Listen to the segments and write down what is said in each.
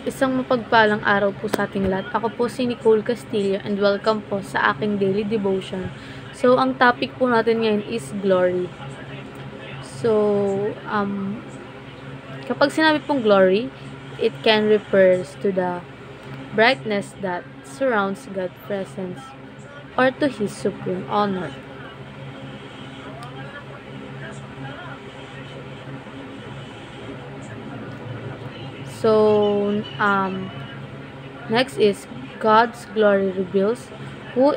Isang mapagpalang araw po sa ating lahat. Ako po si Nicole Castillo and welcome po sa aking daily devotion. So, ang topic po natin ngayon is glory. So, kapag sinabi pong glory, it can refers to the brightness that surrounds God's presence or to His supreme honor. So, next is God's glory reveals who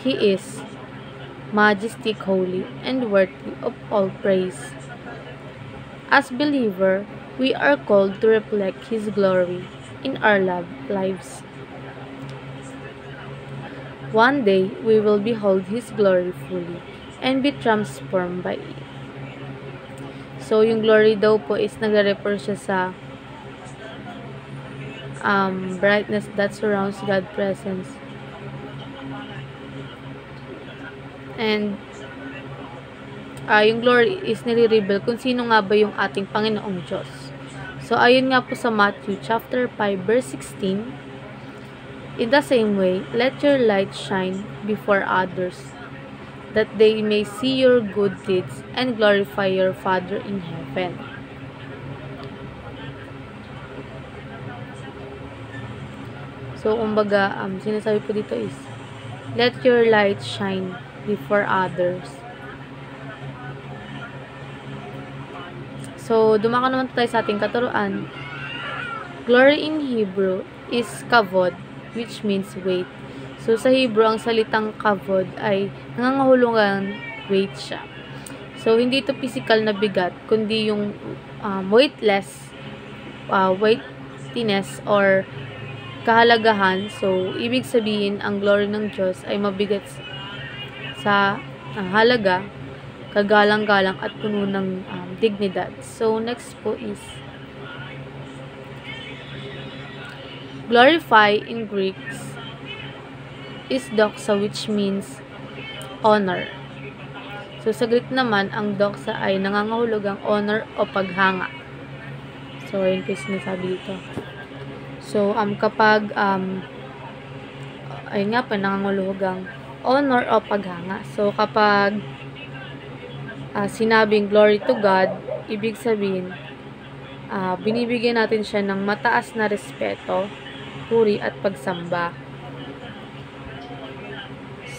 He is, majestic, holy, and worthy of all praise. As believer, we are called to reflect His glory in our lives. One day, we will behold His glory fully and be transformed by it. So, yung glory daw po is nagre-refer siya sa brightness that surrounds God's presence. And yung glory is nire-reveal kung sino nga ba yung ating Panginoong Diyos. So, ayun nga po sa Matthew chapter 5 verse 16. In the same way, let your light shine before others, that they may see your good deeds and glorify your Father in heaven. So, kumbaga, sinasabi po dito is, let your light shine before others. So, dumako naman tayo sa ating katuruan. Glory in Hebrew is kavod, which means weight. So, sa Hebrew, ang salitang kavod ay nangangahulugan weight siya. So, hindi ito physical na bigat, kundi yung weightless, weightiness, or kahalagahan. So, ibig sabihin, ang glory ng Diyos ay mabigat sa halaga, kagalang-galang at puno ng dignidad. So, next po is glorify in Greek is doxa, which means honor. So, sa Greek naman, ang doxa ay nangangahulugang honor o paghanga. So, yun po yung sinasabi dito. So, kapag, ayun nga pa, nangangahulugang honor o paghanga. So, kapag sinabing glory to God, ibig sabihin, binibigyan natin siya ng mataas na respeto, puri at pagsamba.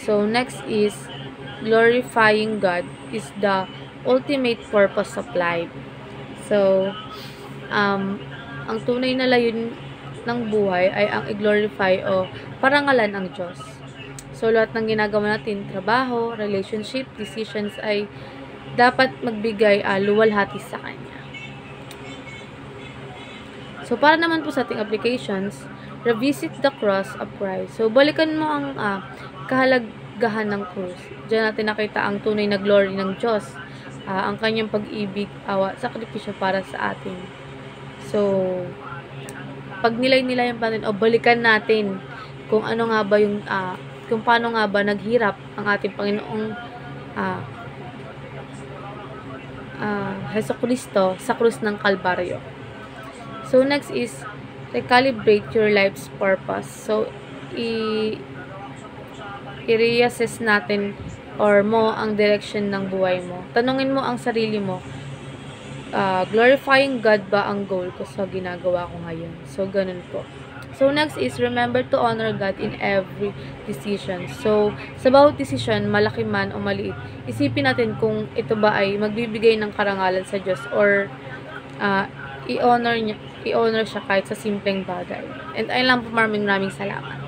So, next is, glorifying God is the ultimate purpose of life. So, ang tunay na layunin ng buhay ay ang i-glorify o parangalan ang Diyos. So, lahat ng ginagawa natin, trabaho, relationship, decisions ay dapat magbigay luwalhati sa Kanya. So, para naman po sa ating applications, revisit the cross of Christ. So, balikan mo ang kahalagahan ng cross. Diyan natin nakita ang tunay na glory ng Diyos, ang Kanyang pag-ibig, awa, sakripisyo para sa atin. So, pag nilay-nilayan pa natin o balikan natin kung ano nga ba yung kung paano nga ba naghirap ang ating Panginoong Hesukristo sa krus ng Kalbaryo. So, next is recalibrate your life's purpose. So, i-reassess natin or mo ang direction ng buhay mo. Tanungin mo ang sarili mo, glorifying God ba ang goal ko sa ginagawa ko ngayon? So, ganun po. So, next is remember to honor God in every decision. So, sa bawat decision, malaki man o maliit, isipin natin kung ito ba ay magbibigay ng karangalan sa Diyos or i-honor siya kahit sa simpleng bagay. And ayun lang po, maraming salamat.